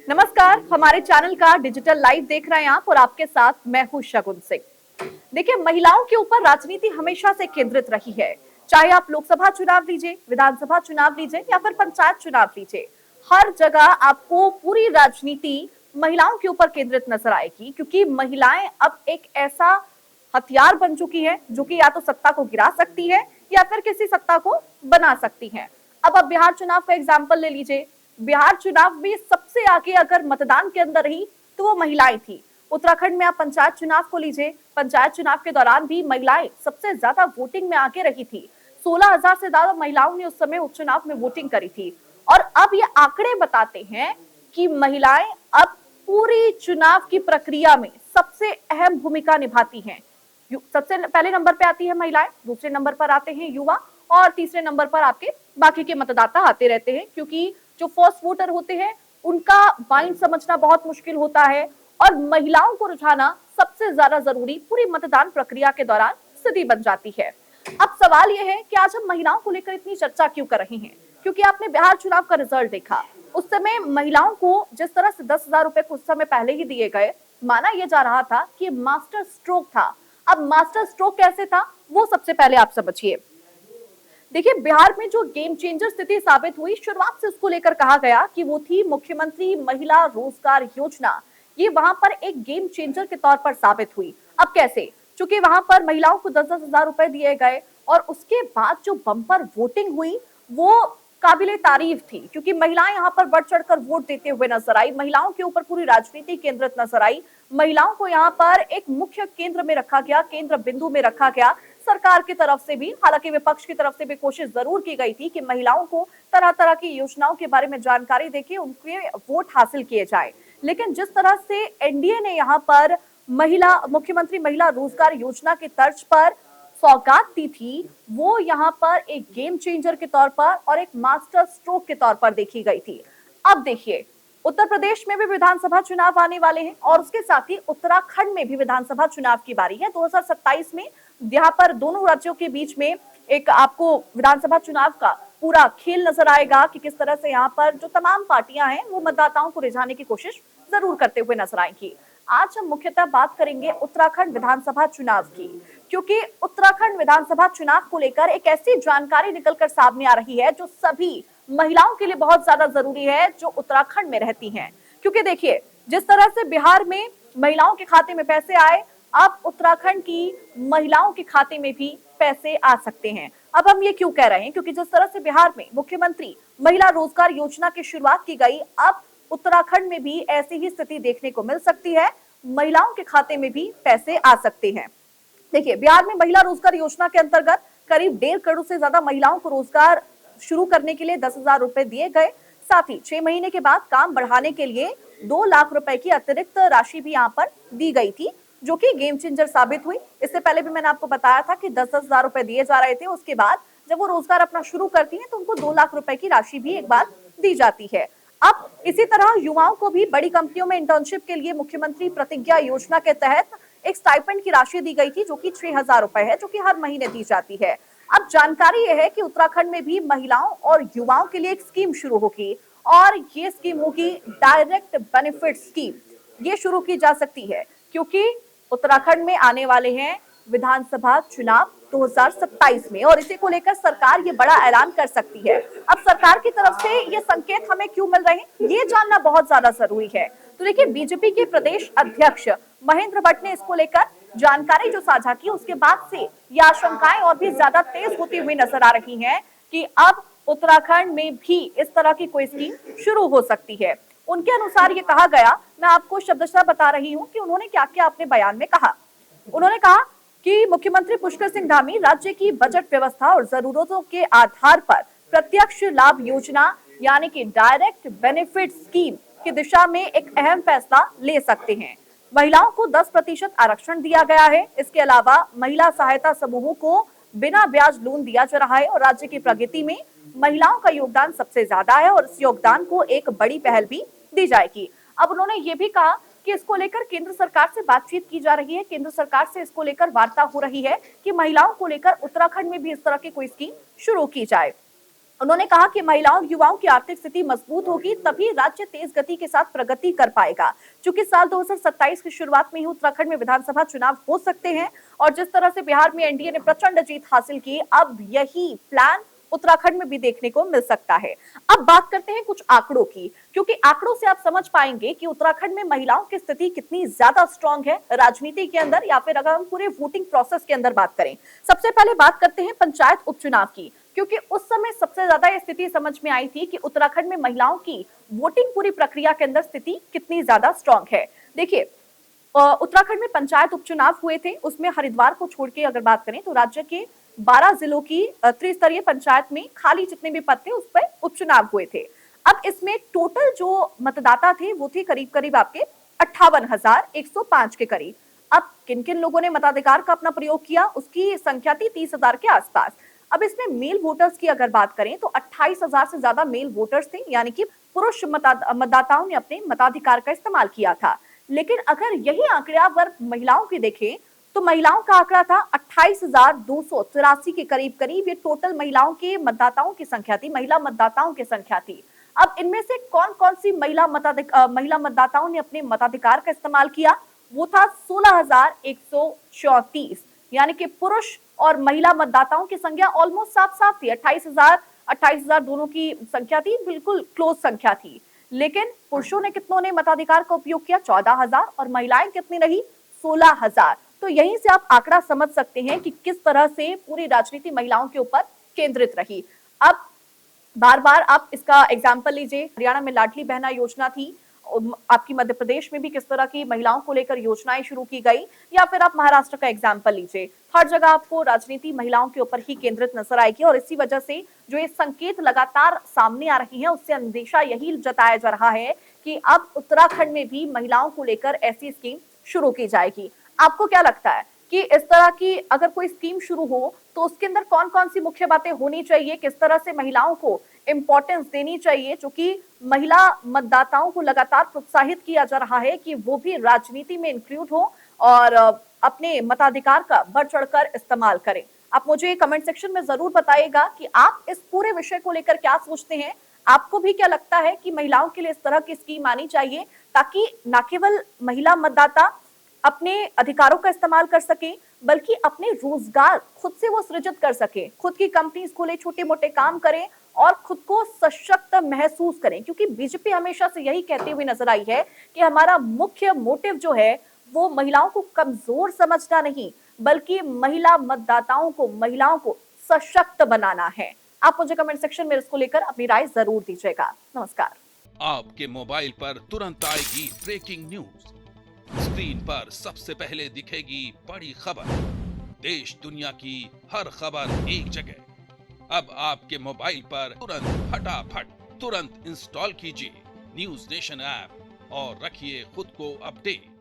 नमस्कार, हमारे चैनल का डिजिटल लाइव देख रहे हैं आप और आपके साथ मैं हूं शगुन सिंह। देखिए, महिलाओं के ऊपर राजनीति हमेशा से केंद्रित रही है। चाहे आप लोकसभा चुनाव लीजिए, विधानसभा चुनाव लीजिए या फिर पंचायत चुनाव लीजिए, हर जगह आपको पूरी राजनीति महिलाओं के ऊपर केंद्रित नजर आएगी, क्योंकि महिलाएं अब एक ऐसा हथियार बन चुकी है जो कि या तो सत्ता को गिरा सकती है या फिर किसी सत्ता को बना सकती है। अब आप बिहार चुनाव का एग्जाम्पल ले लीजिए। बिहार चुनाव में सबसे आगे अगर मतदान के अंदर रही तो वो महिलाएं थी। उत्तराखंड में आप पंचायत चुनाव को लीजिए, पंचायत चुनाव के दौरान भी महिलाएं सबसे ज्यादा वोटिंग में आगे रही थी। 16,000 से ज्यादा महिलाओं ने उस समय उपचुनाव में वोटिंग करी थी। और अब ये आंकड़े बताते हैं कि महिलाएं अब पूरी चुनाव की प्रक्रिया में सबसे अहम भूमिका निभाती हैं। सबसे पहले नंबर पे आती है महिलाएं, दूसरे नंबर पर आते हैं युवा और तीसरे नंबर पर आपके बाकी के मतदाता आते रहते हैं, क्योंकि जो फर्स्ट वोटर होते हैं उनका माइंड समझना बहुत मुश्किल होता है और महिलाओं को रुझाना सबसे ज्यादा जरूरी पूरी मतदान प्रक्रिया के दौरान स्थिति बन जाती है। अब सवाल यह है कि आज हम महिलाओं को लेकर इतनी चर्चा क्यों कर रहे हैं, क्योंकि आपने बिहार चुनाव का रिजल्ट देखा। उस समय महिलाओं को जिस तरह से 10,000 रुपए कुछ समय पहले ही दिए गए, माना यह जा रहा था कि मास्टर स्ट्रोक था। अब मास्टर स्ट्रोक कैसे था वो सबसे पहले आप समझिए। देखिए, बिहार में जो गेम चेंजर स्थिति साबित हुई, शुरुआत से उसको लेकर कहा गया कि वो थी मुख्यमंत्री महिला रोजगार योजना। ये वहां पर एक गेम चेंजर के तौर पर साबित हुई। अब कैसे? चूंकि वहां पर महिलाओं को 10-10 हजार रुपए दिए गए और उसके बाद जो बम्पर वोटिंग हुई वो काबिले तारीफ थी, क्योंकि महिलाएं यहाँ पर बढ़ चढ़कर वोट देते हुए नजर आई। महिलाओं के ऊपर पूरी राजनीति केंद्रित नजर आई। महिलाओं को यहाँ पर एक मुख्य केंद्र में रखा गया, केंद्र बिंदु में रखा गया। सरकार की तरफ से भी, हालांकि विपक्ष की तरफ से भी कोशिश जरूर की गई थी कि महिलाओं को तरह तरह की योजनाओं के बारे में जानकारी देके उनके वोट हासिल किए जाए। लेकिन जिस तरह से एनडीए ने यहाँ पर मुख्यमंत्री महिला रोजगार योजना की तर्ज पर सौगात दी थी, वो यहाँ पर एक गेम चेंजर के तौर पर और एक मास्टर स्ट्रोक के तौर पर देखी गई थी। अब देखिए, उत्तर प्रदेश में भी विधानसभा चुनाव आने वाले हैं और उसके साथ ही उत्तराखंड में भी विधानसभा चुनाव की बारी है 2027 में। यहाँ पर दोनों राज्यों के बीच में एक आपको विधानसभा चुनाव का पूरा खेल नजर आएगा कि किस तरह से यहाँ पर जो तमाम पार्टियां हैं वो मतदाताओं को रिझाने की कोशिश जरूर करते हुए नजर आएंगी। आज हम मुख्यतः बात करेंगे उत्तराखंड विधानसभा चुनाव की, क्योंकि उत्तराखंड विधानसभा चुनाव को लेकर एक ऐसी जानकारी निकलकर सामने आ रही है जो सभी महिलाओं के लिए बहुत ज्यादा जरूरी है जो उत्तराखंड में रहती हैं। क्योंकि देखिए, जिस तरह से बिहार में महिलाओं के खाते में पैसे आए, अब उत्तराखंड की महिलाओं के खाते में भी पैसे आ सकते हैं। अब हम ये क्यों कह रहे हैं, क्योंकि जिस तरह से बिहार में मुख्यमंत्री महिला रोजगार योजना की शुरुआत की गई, अब उत्तराखंड में भी ऐसी ही स्थिति देखने को मिल सकती है। महिलाओं के खाते में भी पैसे आ सकते हैं। देखिए, बिहार में महिला रोजगार योजना के अंतर्गत करीब 1.5 करोड़ से ज्यादा महिलाओं को रोजगार शुरू करने के लिए 10,000 रुपए दिए गए। साथ ही 6 महीने के बाद काम बढ़ाने के लिए 2 लाख रुपए की अतिरिक्त राशि भी यहाँ पर दी गई थी, जो कि गेम चेंजर साबित हुई। इससे पहले भी मैंने आपको बताया था कि 10-10 हजार रुपए दिए जा रहे थे, उसके बाद जब वो रोजगार अपना शुरू करती हैं तो उनको 2 लाख रुपए की राशि भी एक बार दी जाती है। अब इसी तरह युवाओं को भी बड़ी कंपनियों में इंटर्नशिप के लिए मुख्यमंत्री प्रतिज्ञा योजना के तहत एक स्टाइपेंड की राशि दी गई थी, जो कि 6,000 रुपए है, जो कि हर महीने दी जाती है। अब जानकारी यह है कि उत्तराखंड में भी महिलाओं और युवाओं के लिए एक स्कीम शुरू होगी और ये स्कीम होगी डायरेक्ट बेनिफिट स्कीम। ये शुरू की जा सकती है क्योंकि उत्तराखंड में आने वाले हैं विधानसभा चुनाव 2027 में और इसी को लेकर सरकार ये बड़ा ऐलान कर सकती है। अब सरकार की तरफ से ये संकेत हमें क्यों मिल रहे हैं, ये जानना बहुत ज्यादा जरूरी है। तो देखिए, बीजेपी के प्रदेश अध्यक्ष महेंद्र भट्ट ने इसको लेकर जानकारी जो साझा की, उसके बाद से ये आशंकाएं और भी ज्यादा तेज होती हुई नजर आ रही हैं कि अब उत्तराखंड में भी इस तरह की कोई स्कीम शुरू हो सकती है। उनके अनुसार ये कहा गया, मैं आपको शब्दशः बता रही हूँ कि उन्होंने क्या क्या अपने बयान में कहा। उन्होंने कहा कि मुख्यमंत्री पुष्कर सिंह धामी राज्य की बजट व्यवस्था और जरूरतों के आधार पर प्रत्यक्ष लाभ योजना यानी कि डायरेक्ट बेनिफिट स्कीम की दिशा में एक अहम फैसला ले सकते हैं। महिलाओं को 10% आरक्षण दिया गया है। इसके अलावा महिला सहायता समूहों को बिना ब्याज लोन दिया जा रहा है और राज्य की प्रगति में महिलाओं का योगदान सबसे ज्यादा है और इस योगदान को एक बड़ी पहल भी दी जाएगी। अब उन्होंने ये भी कहा कि इसको लेकर केंद्र सरकार से बातचीत की जा रही है, केंद्र सरकार से इसको लेकर वार्ता हो रही है कि महिलाओं को लेकर उत्तराखंड में भी इस तरह की कोई स्कीम शुरू की जाए। उन्होंने कहा कि महिलाओं युवाओं की आर्थिक स्थिति मजबूत होगी तभी राज्य तेज गति के साथ प्रगति कर पाएगा। क्योंकि साल 2027 की शुरुआत में ही उत्तराखंड में विधानसभा चुनाव हो सकते हैं और जिस तरह से बिहार में एनडीए ने प्रचंड जीत हासिल की, अब यही प्लान उत्तराखंड में भी देखने को मिल सकता है। अब बात करते हैं कुछ आंकड़ों की, क्योंकि आंकड़ों से आप समझ पाएंगे कि उत्तराखंड में महिलाओं की स्थिति कितनी ज्यादा स्ट्रांग है राजनीति के अंदर, या फिर अगर हम पूरे वोटिंग प्रोसेस के अंदर बात करें। सबसे पहले बात करते हैं पंचायत उपचुनाव की, क्योंकि उस समय सबसे ज्यादा ये स्थिति समझ में आई थी कि उत्तराखंड में महिलाओं की वोटिंग पूरी प्रक्रिया के अंदर स्थिति कितनी ज्यादा स्ट्रांग है। देखिए, उत्तराखंड में पंचायत उपचुनाव हुए थे, उसमें हरिद्वार को छोड़ के अगर बात करें तो राज्य के 12 जिलों की त्रिस्तरीय पंचायत में खाली जितने भी पद थे उस पर उपचुनाव हुए थे। अब इसमें टोटल जो मतदाता थे वो थे करीब करीब आपके 58,105 के करीब। अब किन किन लोगों ने मताधिकार का अपना प्रयोग किया, उसकी संख्या थी 30,000 के आसपास। अब इसमें मेल वोटर्स की अगर बात करें तो 28,000 से ज्यादा मेल वोटर्स थे, यानी कि पुरुष मतदाताओं ने अपने मताधिकार का इस्तेमाल किया था। लेकिन अगर यही आंकड़े अगर महिलाओं की देखें तो महिलाओं का आंकड़ा था 28,283 के करीब करीब। ये टोटल महिलाओं के मतदाताओं की संख्या थी, महिला मतदाताओं की संख्या थी। अब इनमें से कौन कौन सी महिला मतदाताओं ने अपने मताधिकार का इस्तेमाल किया, वो था 16,134, यानी कि पुरुष और महिला मतदाताओं की संख्या ऑलमोस्ट साफ साफ थी। 28,000 दोनों की संख्या थी, बिल्कुल क्लोज संख्या थी। लेकिन पुरुषों ने कितनों ने मताधिकार का उपयोग किया, 14,000, और महिलाएं कितनी रही, 16,000। तो यहीं से आप आंकड़ा समझ सकते हैं कि किस तरह से पूरी राजनीति महिलाओं के ऊपर केंद्रित रही। अब बार बार आप इसका एग्जाम्पल लीजिए, हरियाणा में लाडली बहना योजना थी, आपकी मध्य प्रदेश में भी किस तरह की महिलाओं को लेकर योजनाएं शुरू की गई, या फिर आप महाराष्ट्र का एग्जाम्पल लीजिए। हर जगह आपको राजनीति महिलाओं के ऊपर ही केंद्रित नजर आएगी और इसी वजह से जो ये संकेत लगातार सामने आ रही हैं उससे अंदेशा यही जताया जा रहा है कि अब उत्तराखंड में भी महिलाओं को लेकर ऐसी स्कीम शुरू की जाएगी। आपको क्या लगता है कि इस तरह की अगर कोई स्कीम शुरू हो तो उसके अंदर कौन कौन सी मुख्य बातें होनी चाहिए, किस तरह से महिलाओं को इंपॉर्टेंस देनी चाहिए, जो कि महिला मतदाताओं को लगातार प्रोत्साहित किया जा रहा है कि वो भी राजनीति में इंक्लूड हो और अपने मताधिकार का बढ़ चढ़कर इस्तेमाल करें। आप मुझे कमेंट सेक्शन में जरूर बताइएगा कि आप इस पूरे विषय को लेकर क्या सोचते हैं। आपको भी क्या लगता है कि महिलाओं के लिए इस तरह की स्कीम आनी चाहिए ताकि न केवल महिला मतदाता अपने अधिकारों का इस्तेमाल कर सके बल्कि अपने रोजगार खुद से वो सृजित कर सके, खुद की कंपनीज खोले, छोटे मोटे काम करें और खुद को सशक्त महसूस करें। क्योंकि बीजेपी हमेशा से यही कहती हुई नजर आई है कि हमारा मुख्य मोटिव जो है वो महिलाओं को कमजोर समझना नहीं बल्कि महिलाओं को सशक्त बनाना है। आप मुझे कमेंट सेक्शन में इसको लेकर अपनी राय जरूर दीजिएगा। नमस्कार। आपके मोबाइल पर तुरंत आएगी ब्रेकिंग न्यूज, स्क्रीन पर सबसे पहले दिखेगी बड़ी खबर, देश दुनिया की हर खबर एक जगह। अब आपके मोबाइल पर तुरंत इंस्टॉल कीजिए न्यूज नेशन ऐप और रखिए खुद को अपडेट।